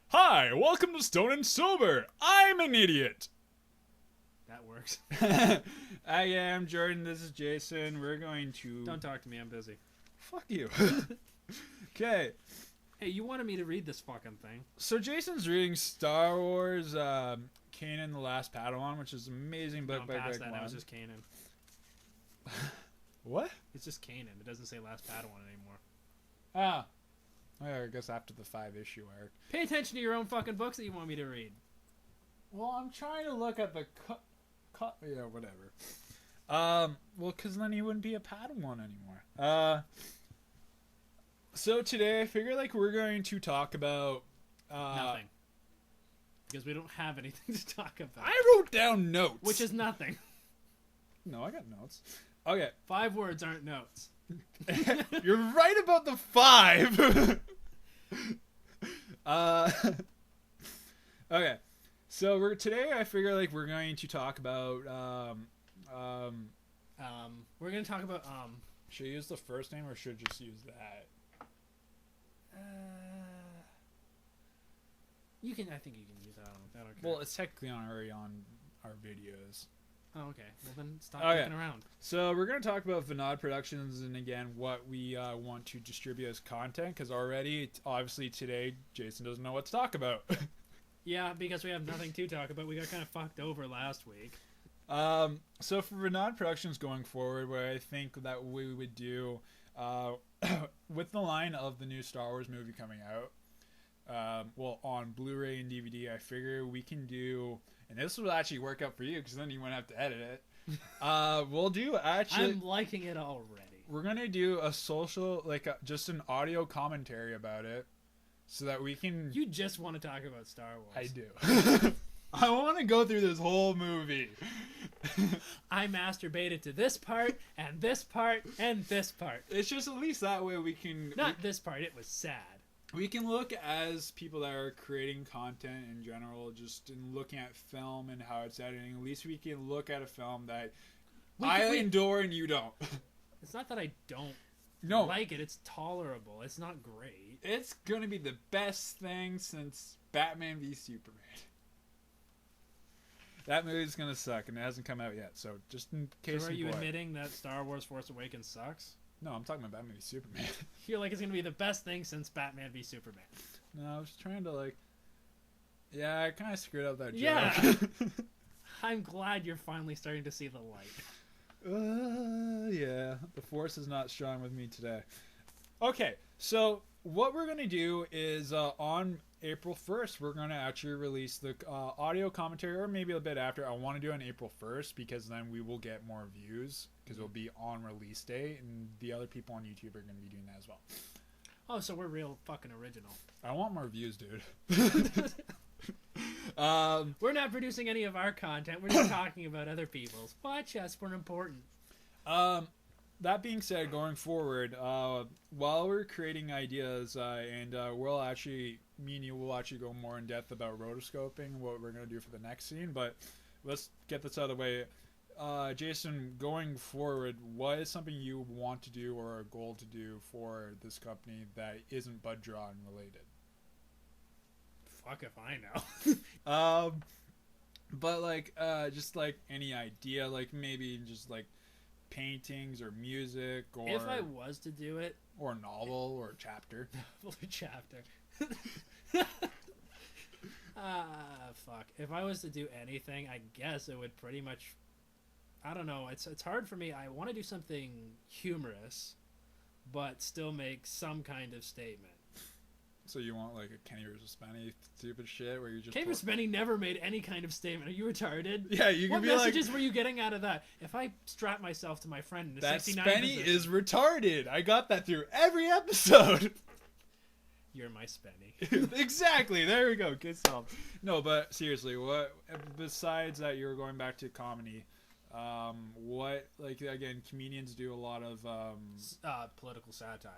Hi, welcome to StonedSober. I'm an idiot. That works. I am Jordan. This is Jason. We're going to. Don't talk to me. I'm busy. Fuck you. Okay. Hey, you wanted me to read this fucking thing. So Jason's reading Star Wars, Kanan the Last Padawan, which is an amazing book No, by past Greg that. Land. That was just Kanan. What? It's just Kanan. It doesn't say Last Padawan anymore. Ah. Oh, yeah, I guess after the 5-issue arc. Pay attention to your own fucking books that you want me to read. Well, I'm trying to look at the yeah, whatever. Well, because then he wouldn't be a Padawan anymore. So today I figure like we're going to talk about Nothing. Because we don't have anything to talk about. I wrote down notes, Which is nothing. no, I got notes. Okay, 5 words aren't notes. you're right about the 5. Okay, so today I figure like we're going to talk about We're gonna talk about should I use the first name or should I just use that? You can. I think you can use that. I don't care. Well, it's technically already on our videos. Oh, okay. Well, then stop Okay. looking around. So we're going to talk about Vanod Productions and again what we want to distribute as content because already, obviously today, Jason doesn't know what to talk about. Yeah, because we have nothing to talk about. We got kind of fucked over last week. So for Vanod Productions going forward, what I think that we would do with the line of the new Star Wars movie coming out, well, on Blu-ray and DVD, I figure we can do, and this will actually work out for you because then you won't have to edit it. We'll do actually. I'm liking it already. We're gonna do a social, like just an audio commentary about it, so that we can. You just want to talk about Star Wars. I do. I want to go through this whole movie. I masturbated to this part, and this part, and this part. It's just at least that way we can. Not this part, it was sad. We can look as people that are creating content in general, just in looking at film and how it's editing. At least we can look at a film that I endure and you don't. It's not that I don't No, like it, it's tolerable. It's not great. it's gonna be the best thing since Batman v Superman. That movie's gonna suck, and it hasn't come out yet. So just in case. So are you admitting that Star Wars Force Awakens sucks? No, I'm talking about Batman v Superman. I feel like it's going to be the best thing since Batman v Superman. No, I was trying to like. Yeah, I kind of screwed up that joke. Yeah. I'm glad you're finally starting to see the light. Yeah, the force is not strong with me today. Okay, so what we're going to do is on April 1st, we're going to actually release the audio commentary, or maybe a bit after. I want to do it on April 1st because then we will get more views because it'll be on release day, and the other people on YouTube are going to be doing that as well. Oh, so we're real fucking original. I want more views, dude. We're not producing any of our content. We're just talking about other people's. Watch us. We're important. That being said, going forward, while we're creating ideas, and we'll actually, me and you will actually go more in depth about rotoscoping and what we're going to do for the next scene, but let's get this out of the way. Jason, going forward, what is something you want to do or a goal to do for this company that isn't Bud Drawn related? Fuck if I know. But like, just like any idea, like maybe just like paintings or music or If I was to do it, or a novel or a chapter. chapter. Fuck. If I was to do anything, I guess it would pretty much. I don't know. It's hard for me. I want to do something humorous, but still make some kind of statement. So you want like a Kenny versus Spenny stupid shit where you just Kenny versus Spenny never made any kind of statement. Are you retarded? Yeah, you can What be like, messages were you getting out of that? If I strap myself to my friend in a that 69 Spenny position, is retarded. I got that through every episode. you're my Spenny. Exactly. There we go. Good stuff. No, but seriously, what besides that you're going back to comedy? What like again? Comedians do a lot of Political satire.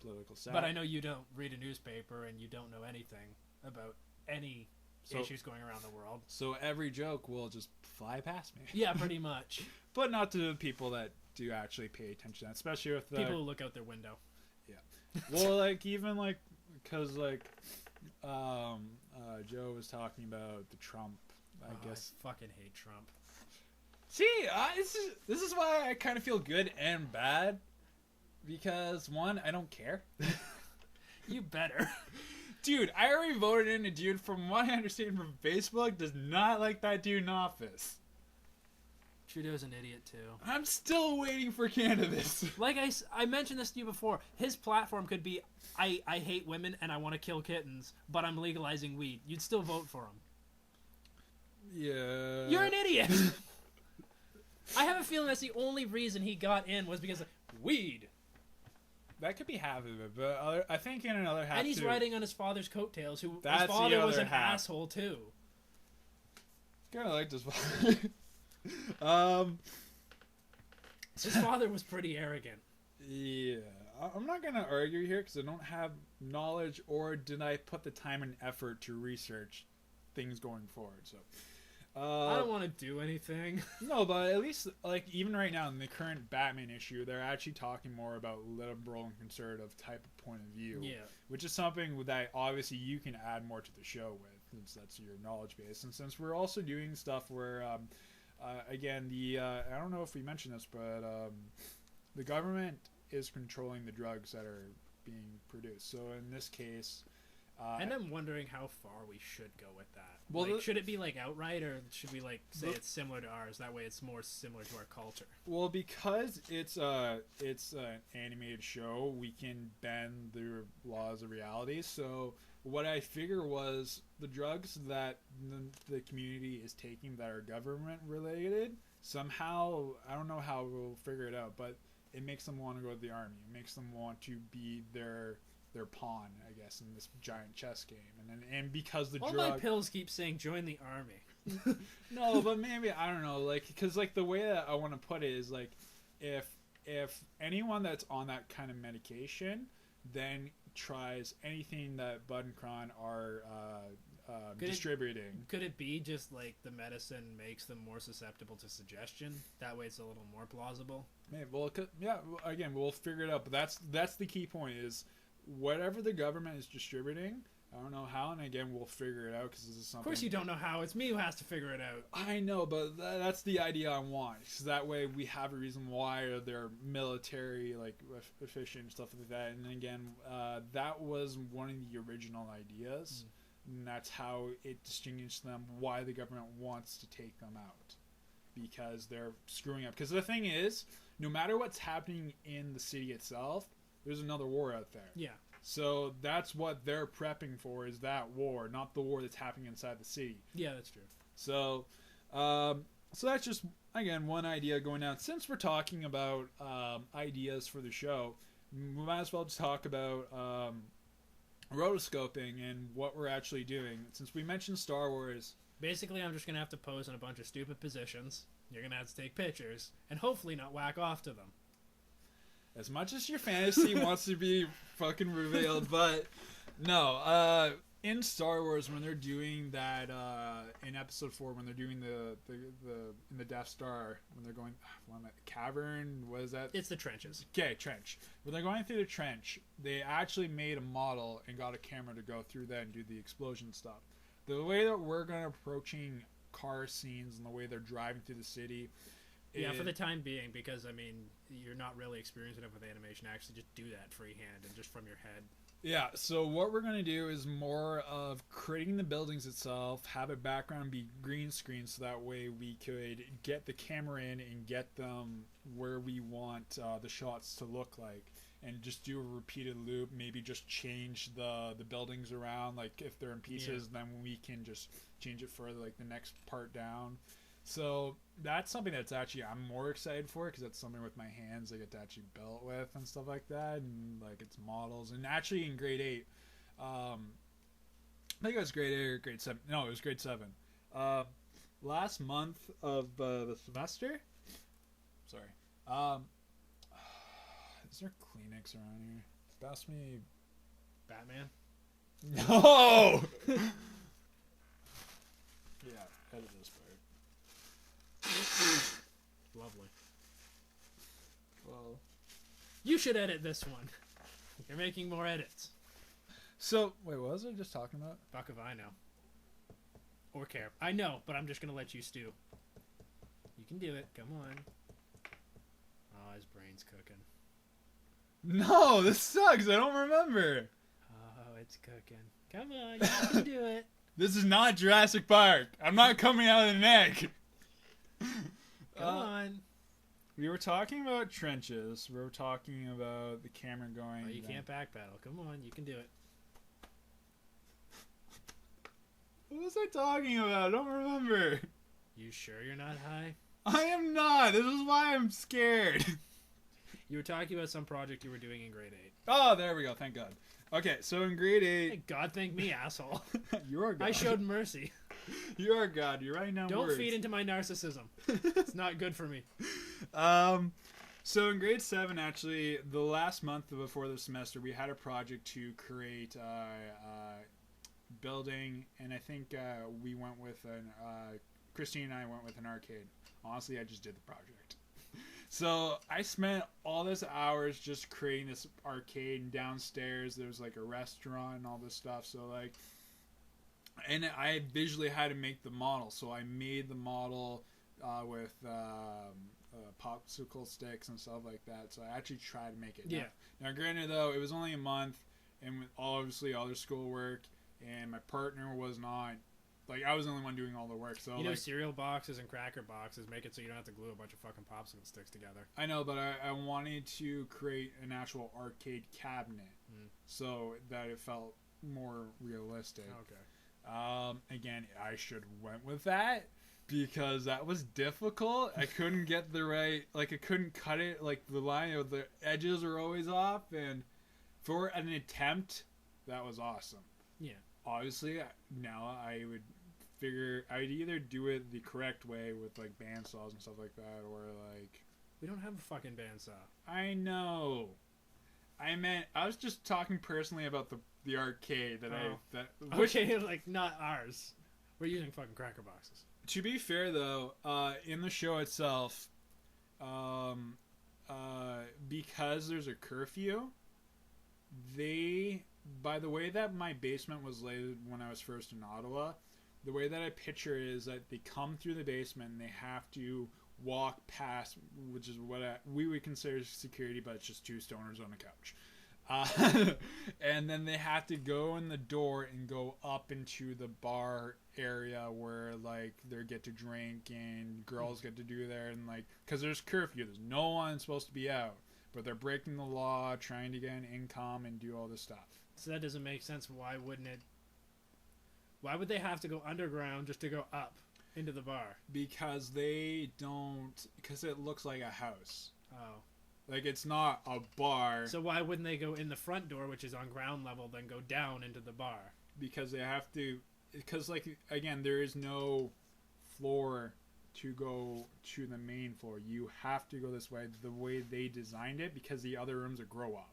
political satire. But I know you don't read a newspaper and you don't know anything about any issues going around the world. So every joke will just fly past me. Yeah, pretty much. But not to the people that do actually pay attention to that, especially with the People who look out their window. Well, like even like because like Joe was talking about the Trump. I guess I fucking hate Trump. See, this is why I kind of feel good and bad, because one, I don't care. You better. Dude, I already voted in a dude, from what I understand from Facebook, does not like that dude in office. Trudeau's an idiot too. I'm still waiting for cannabis. Like I mentioned this to you before. His platform could be, I hate women and I want to kill kittens, but I'm legalizing weed. You'd still vote for him. Yeah. You're an idiot. I have a feeling that's the only reason he got in was because of weed. That could be half of it, but I think in another half. And he's too, riding on his father's coattails. His That's father was other an half. asshole too. Kind of like this one. His father was pretty arrogant. Yeah, I'm not gonna argue here because I don't have knowledge, or did I put the time and effort to research things going forward. So I don't want to do anything. no, but at least like even right now in the current Batman issue, they're actually talking more about liberal and conservative type of point of view. Yeah. Which is something that obviously you can add more to the show with, since that's your knowledge base, and since we're also doing stuff where again, I don't know if we mentioned this, but the government is controlling the drugs that are being produced. So in this case, and I'm wondering how far we should go with that. Well, like, should it be like outright, or should we like say it's similar to ours? That way, it's more similar to our culture. Well, because it's an animated show, we can bend the laws of reality. So what I figure was the drugs that the community is taking that are government related, somehow, I don't know how we'll figure it out, but it makes them want to go to the army. It makes them want to be their pawn, I guess, in this giant chess game. And because the all drug... my pills keep saying join the army. No, but maybe, I don't know, like, because like the way that I want to put it is like, if anyone that's on that kind of medication then tries anything that Bud and Kron are distributing. Could it be just like the medicine makes them more susceptible to suggestion? That way it's a little more plausible. Maybe, well, yeah, again, we'll figure it out, but that's the key point is whatever the government is distributing, I don't know how, and again, we'll figure it out because this is something... Of course you don't know how. It's me who has to figure it out. I know, but that's the idea I want. Because that way we have a reason why they're military, like, efficient and stuff like that. And again, that was one of the original ideas. And that's how it distinguishes them, why the government wants to take them out. Because they're screwing up. Because the thing is, no matter what's happening in the city itself, there's another war out there. Yeah. So that's what they're prepping for, is that war, not the war that's happening inside the city. Yeah, that's true. So, so that's just, again, one idea going down. Since we're talking about ideas for the show, we might as well just talk about rotoscoping and what we're actually doing. Since we mentioned Star Wars... Basically, I'm just going to have to pose in a bunch of stupid positions. You're going to have to take pictures, and hopefully not whack off to them. As much as your fantasy wants to be fucking revealed, but no, in Star Wars, when they're doing that, in Episode 4, when they're doing in the Death Star, when they're going, cavern, what is that? It's the trenches. Okay, trench. When they're going through the trench, they actually made a model and got a camera to go through that and do the explosion stuff. The way that we're going to approaching car scenes and the way they're driving through the city... Yeah, for the time being, because, I mean, you're not really experiencing it with animation. Actually, just do that freehand and just from your head. Yeah, so what we're going to do is more of creating the buildings itself, have a background be green screen, so that way we could get the camera in and get them where we want the shots to look like. And just do a repeated loop, maybe just change the buildings around. Like, if they're in pieces, then we can just change it further, like the next part down. So that's something that's actually I'm more excited for, because that's something with my hands I get to actually build with and stuff like that, and like it's models. And actually in grade 8, I think it was grade 8 or grade 7. No, it was grade 7. Last month of the semester. Sorry. Is there Kleenex around here? Pass me. Batman? No. Yeah, edit this part. Lovely. Well, you should edit this one. You're making more edits. So, wait, what was I just talking about? Fuck if I know. or care. I know, but I'm just gonna let you stew. You can do it. Come on. Oh, his brain's cooking. No, this sucks. I don't remember. Oh, it's cooking. Come on, you can do it. This is not Jurassic Park. I'm not coming out of the neck. Come on. We were talking about trenches. We were talking about the camera going. Oh, you can't backpedal. Come on, you can do it. What was I talking about? I don't remember. You sure you're not high? I am not. This is why I'm scared. You were talking about some project you were doing in grade 8. Oh, there we go. Thank God. Okay, so in grade 8... Hey, God thank me, asshole. You are God. I showed mercy. You are God. You're writing down Don't words. feed into my narcissism. It's not good for me. So in grade 7, actually, the last month before the semester, we had a project to create a building, and I think we went with Christine and I went with an arcade. Honestly, I just did the project. So I spent all this hours just creating this arcade, and downstairs there was like a restaurant and all this stuff. So like, and I visually had to make the model. So I made the model with popsicle sticks and stuff like that. So I actually tried to make it. Yeah. Now granted though, it was only a month, and with obviously other schoolwork, and my partner was not. Like, I was the only one doing all the work, so... You know, cereal boxes and cracker boxes make it so you don't have to glue a bunch of fucking popsicle sticks together. I know, but I wanted to create an actual arcade cabinet so that it felt more realistic. Okay. Again, I should have went with that because that was difficult. I couldn't get the right... Like, I couldn't cut it. Like, the line of the edges are always off, and for an attempt, that was awesome. Yeah. Obviously, now I would figure I'd either do it the correct way with like bandsaws and stuff like that, or like we don't have a fucking bandsaw. I know. I was just talking personally about the arcade that okay, like not ours. We're using fucking cracker boxes. To be fair though, in the show itself, because there's a curfew, by the way that my basement was laid when I was first in Ottawa, the way that I picture it is that they come through the basement and they have to walk past, which is what we would consider security, but it's just two stoners on a couch. And then they have to go in the door and go up into the bar area where like they get to drink and girls get to do there, and like because there's curfew, there's no one supposed to be out, but they're breaking the law, trying to get an income and do all this stuff. So that doesn't make sense. Why wouldn't it? Why would they have to go underground just to go up into the bar? Because they don't. Because it looks like a house. Oh. Like it's not a bar. So why wouldn't they go in the front door, which is on ground level, then go down into the bar? Because they have to. Because like again, there is no floor to go to the main floor. You have to go this way. The way they designed it, because the other rooms are grow up.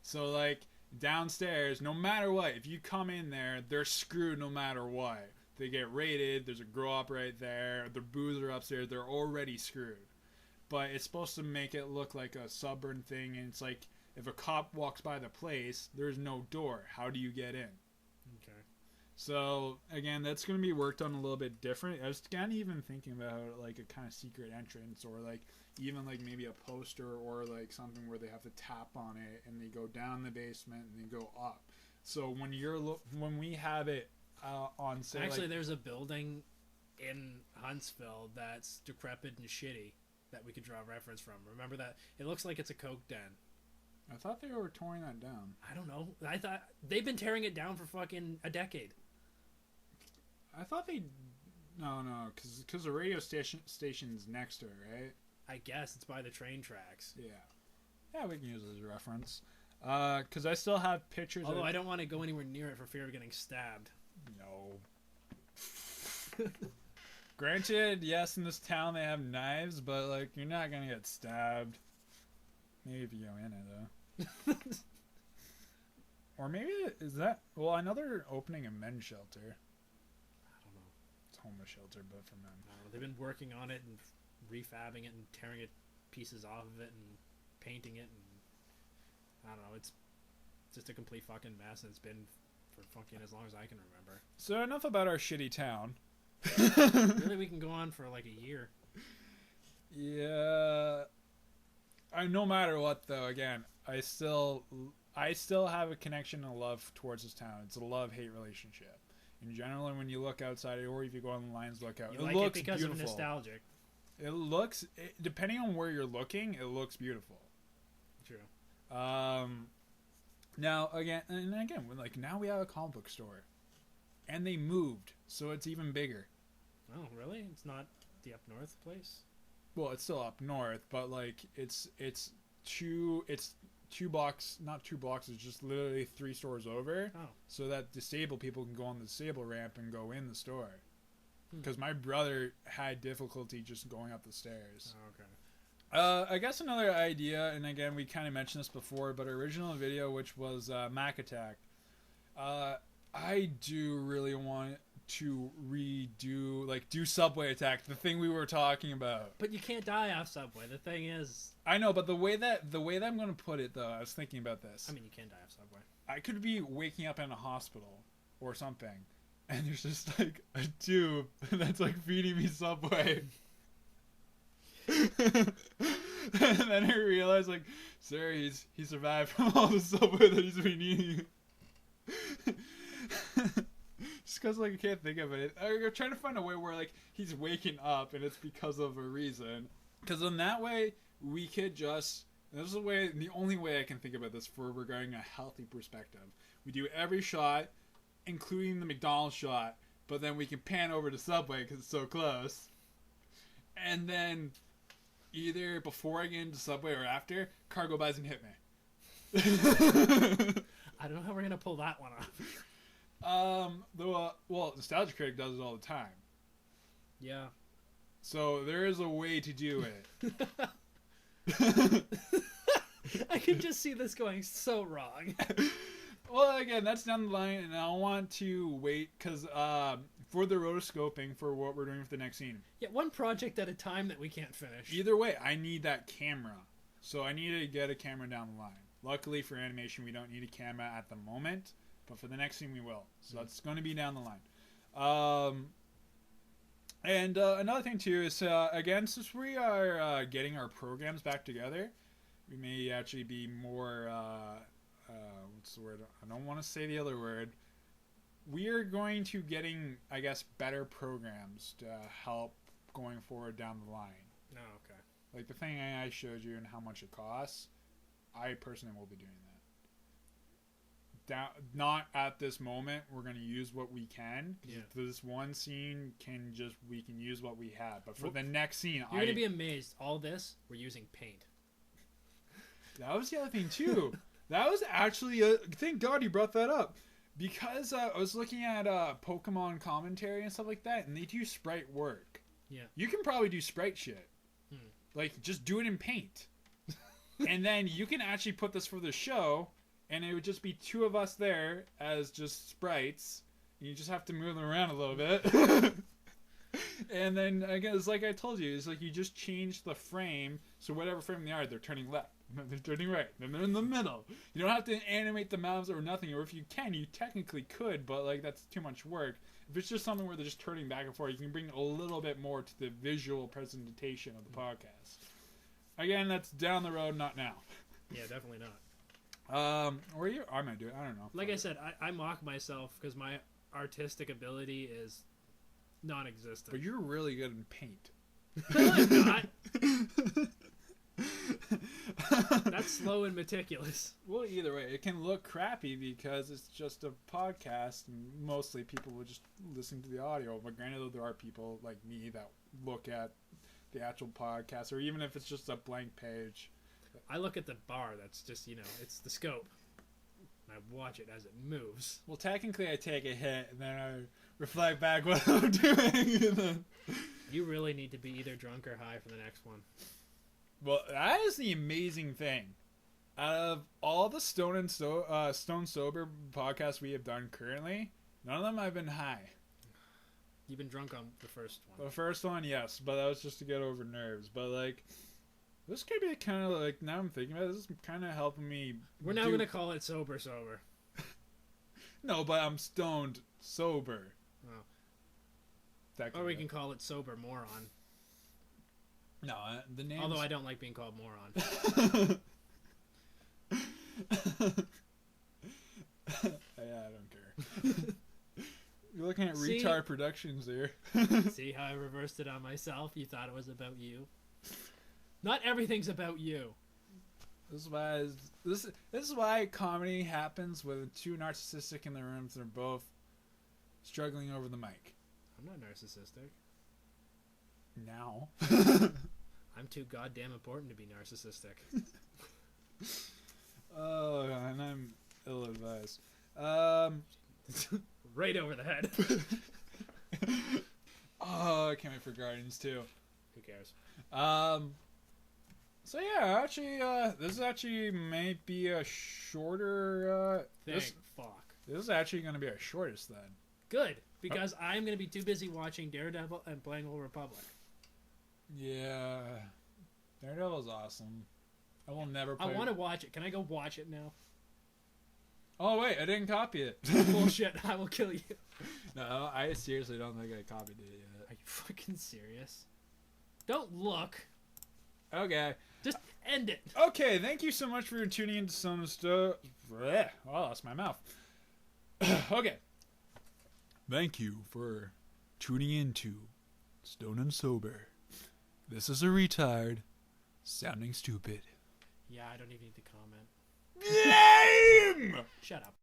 So, like, downstairs, no matter what, if you come in there, they're screwed no matter what. They get raided, there's a grow-up right there, the booze are upstairs, they're already screwed. But it's supposed to make it look like a suburban thing, and it's like, if a cop walks by the place, there's no door. How do you get in? Okay. So, again, that's going to be worked on a little bit different. I was kind of even thinking about, like, a kind of secret entrance, or, like, even like maybe a poster or like something where they have to tap on it and they go down the basement and they go up. So when we have it on say, actually like, there's a building in Huntsville that's decrepit and shitty that we could draw a reference from. Remember that? It looks like it's a coke den. I thought they were tearing that down. I don't know. I thought they've been tearing it down for fucking a decade. I thought they no because the radio station's next to it, right? I guess it's by the train tracks. Yeah, we can use it as a reference. Because I still have pictures. Although I don't want to go anywhere near it for fear of getting stabbed. No. Granted, yes, in this town they have knives, but like you're not gonna get stabbed. Maybe if you go in it though. Or maybe is that? Well, I know they're opening a men's shelter. I don't know. It's homeless shelter, but for men. I don't know. They've been working on it and refabbing it and tearing it pieces off of it and painting it, and I don't know, it's just a complete fucking mess, and it's been for fucking as long as I can remember. So enough about our shitty town. Really, we can go on for like a year. Yeah. No matter what, though, again, I still have a connection and love towards this town. It's a love-hate relationship. In general, and when you look outside, or if you go on the Lions Lookout, You it like looks it because beautiful. of nostalgic. It looks, depending on where you're looking, it looks beautiful. True. Now again, like now we have a comic book store, and they moved, so it's even bigger. Oh, really? It's not the up north place? Well, it's still up north, but like it's two blocks, not 2 blocks. It's just literally 3 stores over. Oh. So that disabled people can go on the disabled ramp and go in the store. Because my brother had difficulty just going up the stairs. Oh, okay. I guess another idea, and again, we kind of mentioned this before, but original video, which was Mac Attack. I do really want to redo, like, do Subway Attack, the thing we were talking about. But you can't die off Subway. The thing is... I know, but the way that I'm going to put it, though, I was thinking about this. I mean, you can die off Subway. I could be waking up in a hospital or something, and there's just, like, a tube that's, like, feeding me Subway. And then I realized, like, sir, he survived from all the Subway that he's been eating. Just because, like, I can't think of it. I'm trying to find a way where, like, he's waking up and it's because of a reason. Because in that way, we could just... This is the only way I can think about this for regarding a healthy perspective. We do every shot, including the McDonald's shot, but then we can pan over to Subway because it's so close. And then, either before I get into Subway or after, Cargo buys and hit me. I don't know how we're going to pull that one off. Well, Nostalgia Critic does it all the time. Yeah. So there is a way to do it. I can just see this going so wrong. Well, again, that's down the line, and I want to wait because for the rotoscoping for what we're doing for the next scene. Yeah, one project at a time that we can't finish. Either way, I need that camera, so I need to get a camera down the line. Luckily for animation, we don't need a camera at the moment, but for the next scene we will. So that's going to be down the line. And another thing too is again, since we are getting our programs back together, we may actually be more what's the word? I don't want to say the other word. We are going to getting, I guess, better programs to help going forward down the line. No, okay. Like the thing I showed you and how much it costs, I personally will be doing that. Not at this moment. We're going to use what we can. Yeah. This one scene we can use what we have. But for the next scene, you're going to be amazed. All this, we're using paint. That was the other thing too. That was actually thank God you brought that up. Because I was looking at Pokemon commentary and stuff like that, and they do sprite work. Yeah. You can probably do sprite shit. Like, just do it in paint. And then you can actually put this for the show, and it would just be 2 of us there as just sprites. And you just have to move them around a little bit. And then, again, it's like I told you, it's like you just change the frame, so whatever frame they are, they're turning left. They're turning right. Then they're in the middle. You don't have to animate the mouths or nothing. Or if you can, you technically could, but like that's too much work. If it's just something where they're just turning back and forth, you can bring a little bit more to the visual presentation of the podcast. Again, that's down the road, not now. Yeah, definitely not. Or I might do it. I don't know. Like I said, I mock myself because my artistic ability is non-existent. But you're really good in paint. No, I'm not. That's slow and meticulous. Well, either way, it can look crappy because it's just a podcast, and mostly people will just listen to the audio. But granted, there are people like me that look at the actual podcast, or even if it's just a blank page. I look at the bar. That's just it's the scope. And I watch it as it moves. Well, technically, I take a hit and then I reflect back what I'm doing. And then... You really need to be either drunk or high for the next one. Well, that is the amazing thing. Out of all the StonedSober podcasts we have done currently, none of them have been high. You've been drunk on the first one. The first one, yes, but that was just to get over nerves. But like, this could be kind of like, now I'm thinking about it, this is kind of helping me. We're now going to call it sober. No, but I'm stoned sober. Oh. That Or we can call it sober moron. No, the name. Although I don't like being called moron. Yeah, I don't care. You're looking at See? Retard Productions there. See how I reversed it on myself? You thought it was about you. Not everything's about you. This is why comedy happens with two narcissistic in the rooms. They're both struggling over the mic. I'm not narcissistic. Now. I'm too goddamn important to be narcissistic. Oh, and I'm ill-advised. Right over the head. Oh, I can't wait for Guardians too. Who cares? So yeah, actually, this is actually may be a shorter. Thank fuck. This is actually going to be our shortest then. Good, because I'm going to be too busy watching Daredevil and playing Old Republic. Yeah, Daredevil's awesome. I will never play. I want to watch it. Can I go watch it now? Oh wait, I didn't copy it. Bullshit, I will kill you. No, I seriously don't think I copied it yet. Are you fucking serious? Don't look. Okay. Just end it. Okay, thank you so much for tuning into StonedSober. Oh, I lost my mouth. Okay. Thank you for tuning into StonedSober. This is a retard sounding stupid. Yeah, I don't even need to comment. Game! Shut up.